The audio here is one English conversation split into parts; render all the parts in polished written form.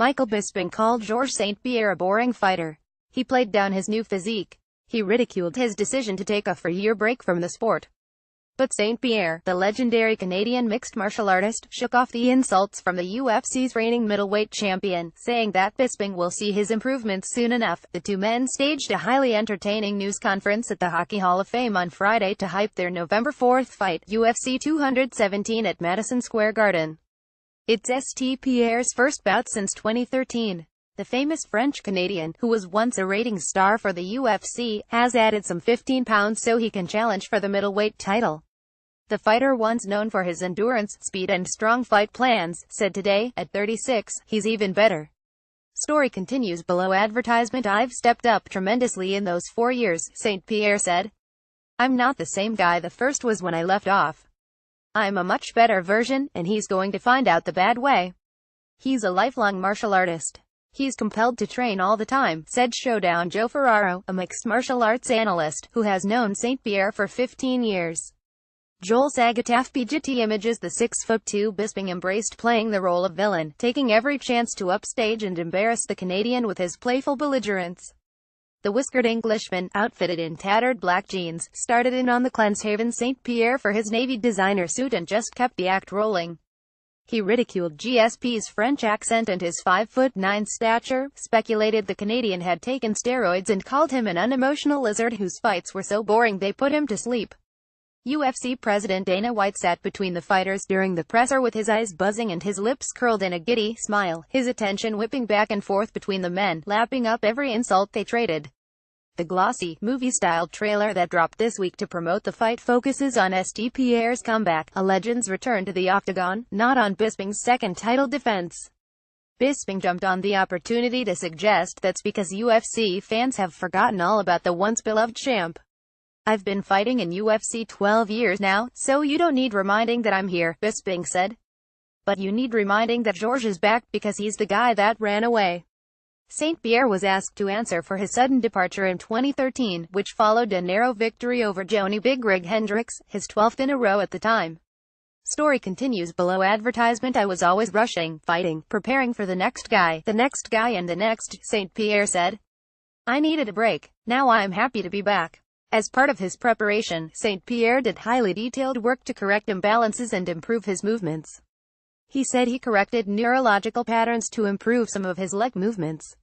Michael Bisping called Georges StPierre a boring fighter. He played down his new physique. He ridiculed his decision to take a 4-year break from the sport. But St-Pierre, the legendary Canadian mixed martial artist, shook off the insults from the UFC's reigning middleweight champion, saying that Bisping will see his improvements soon enough. The two men staged a highly entertaining news conference at the Hockey Hall of Fame on Friday to hype their November 4th fight, UFC 217 at Madison Square Garden. It's StPierre's first bout since 2013. The famous French-Canadian, who was once a ratings star for the UFC, has added some 15 pounds so he can challenge for the middleweight title. The fighter, once known for his endurance, speed and strong fight plans, said today, at 36, he's even better. Story continues below. Advertisement: I've stepped up tremendously in those 4 years, St-Pierre said. I'm not the same guy the first was when I left off. I'm a much better version, and he's going to find out the bad way. He's a lifelong martial artist. He's compelled to train all the time, said Showdown Joe Ferraro, a mixed martial arts analyst, who has known St-Pierre for 15 years. Georges StPierre images: the 6'2" Bisping embraced playing the role of villain, taking every chance to upstage and embarrass the Canadian with his playful belligerence. The whiskered Englishman, outfitted in tattered black jeans, started in on the Cleanshaven St-Pierre for his navy designer suit and just kept the act rolling. He ridiculed GSP's French accent and his 5'9" stature, speculated the Canadian had taken steroids, and called him an unemotional lizard whose fights were so boring they put him to sleep. UFC President Dana White sat between the fighters during the presser with his eyes buzzing and his lips curled in a giddy smile, his attention whipping back and forth between the men, lapping up every insult they traded. The glossy, movie-style trailer that dropped this week to promote the fight focuses on StPierre's comeback, a legend's return to the octagon, not on Bisping's second title defense. Bisping jumped on the opportunity to suggest that's because UFC fans have forgotten all about the once-beloved champ. I've been fighting in UFC 12 years now, so you don't need reminding that I'm here, Bisping said. But you need reminding that Georges is back because he's the guy that ran away. St-Pierre was asked to answer for his sudden departure in 2013, which followed a narrow victory over Johnny Big Rig Hendricks, his 12th in a row at the time. Story continues below. Advertisement: I was always rushing, fighting, preparing for the next guy, and the next, St-Pierre said. I needed a break. Now I'm happy to be back. As part of his preparation, St-Pierre did highly detailed work to correct imbalances and improve his movements. He said he corrected neurological patterns to improve some of his leg movements.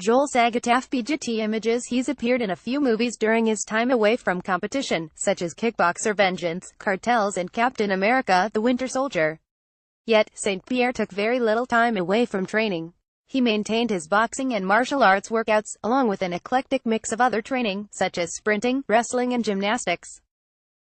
Georges StPierre images: he's appeared in a few movies during his time away from competition, such as Kickboxer Vengeance, Cartels and Captain America: The Winter Soldier. Yet, St-Pierre took very little time away from training. He maintained his boxing and martial arts workouts, along with an eclectic mix of other training, such as sprinting, wrestling and gymnastics.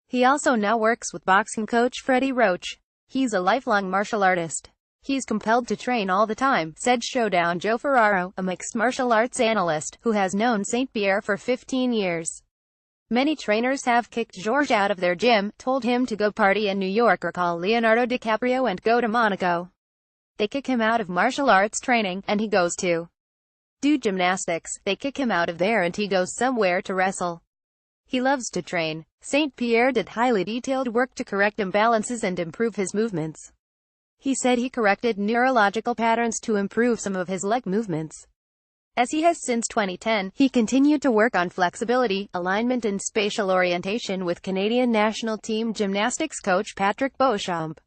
He also now works with boxing coach Freddie Roach. He's a lifelong martial artist. He's compelled to train all the time, said Showdown Joe Ferraro, a mixed martial arts analyst, who has known St-Pierre for 15 years. Many trainers have kicked Georges out of their gym, told him to go party in New York or call Leonardo DiCaprio and go to Monaco. They kick him out of martial arts training, and he goes to do gymnastics. They kick him out of there and he goes somewhere to wrestle. He loves to train. St-Pierre did highly detailed work to correct imbalances and improve his movements. He said he corrected neurological patterns to improve some of his leg movements. As he has since 2010, he continued to work on flexibility, alignment and spatial orientation with Canadian national team gymnastics coach Patrick Beauchamp.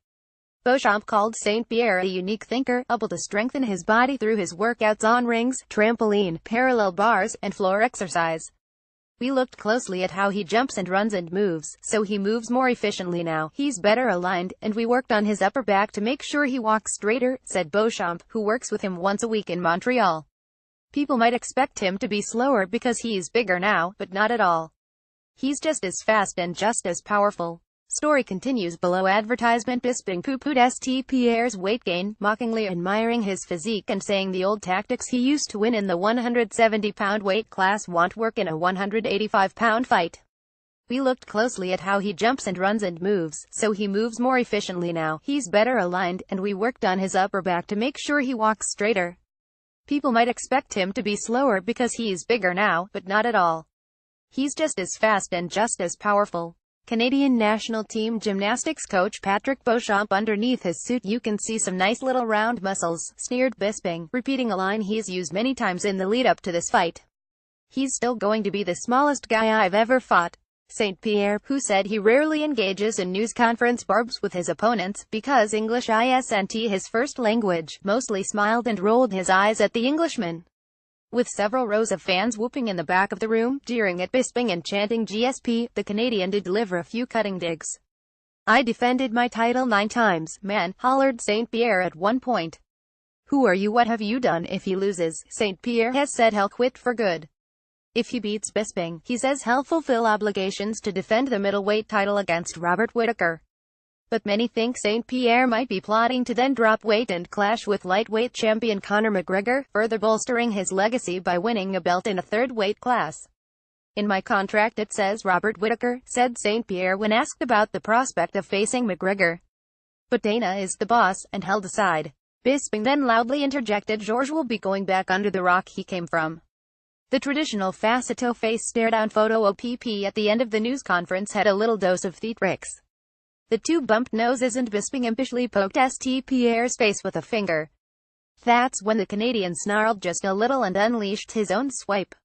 Beauchamp called St-Pierre a unique thinker, able to strengthen his body through his workouts on rings, trampoline, parallel bars, and floor exercise. We looked closely at how he jumps and runs and moves, so he moves more efficiently now. He's better aligned, and we worked on his upper back to make sure he walks straighter, said Beauchamp, who works with him once a week in Montreal. People might expect him to be slower because he's bigger now, but not at all. He's just as fast and just as powerful. Story continues below. Advertisement: Bisping poo-pooed StPierre's weight gain, mockingly admiring his physique and saying the old tactics he used to win in the 170-pound weight class won't work in a 185-pound fight. We looked closely at how he jumps and runs and moves, so he moves more efficiently now. He's better aligned, and we worked on his upper back to make sure he walks straighter. People might expect him to be slower because he's bigger now, but not at all. He's just as fast and just as powerful. Canadian national team gymnastics coach Patrick Beauchamp. Underneath his suit you can see some nice little round muscles, sneered Bisping, repeating a line he's used many times in the lead-up to this fight. He's still going to be the smallest guy I've ever fought. St-Pierre, who said he rarely engages in news conference barbs with his opponents, because English isn't his first language, mostly smiled and rolled his eyes at the Englishman. With several rows of fans whooping in the back of the room, jeering at Bisping and chanting GSP, the Canadian did deliver a few cutting digs. "I defended my title 9 times, man," hollered St-Pierre at one point. "Who are you? What have you done?" If he loses, St-Pierre has said he'll quit for good. If he beats Bisping, he says he'll fulfill obligations to defend the middleweight title against Robert Whittaker. But many think St-Pierre might be plotting to then drop weight and clash with lightweight champion Conor McGregor, further bolstering his legacy by winning a belt in a third weight class. "In my contract it says Robert Whittaker," said St-Pierre when asked about the prospect of facing McGregor. "But Dana is the boss, and he'll decide." Bisping then loudly interjected, "Georges will be going back under the rock he came from." The traditional facetto-face stare-down photo OPP at the end of the news conference had a little dose of theatrics. The two bumped noses and Bisping impishly poked StPierre's face with a finger. That's when the Canadian snarled just a little and unleashed his own swipe.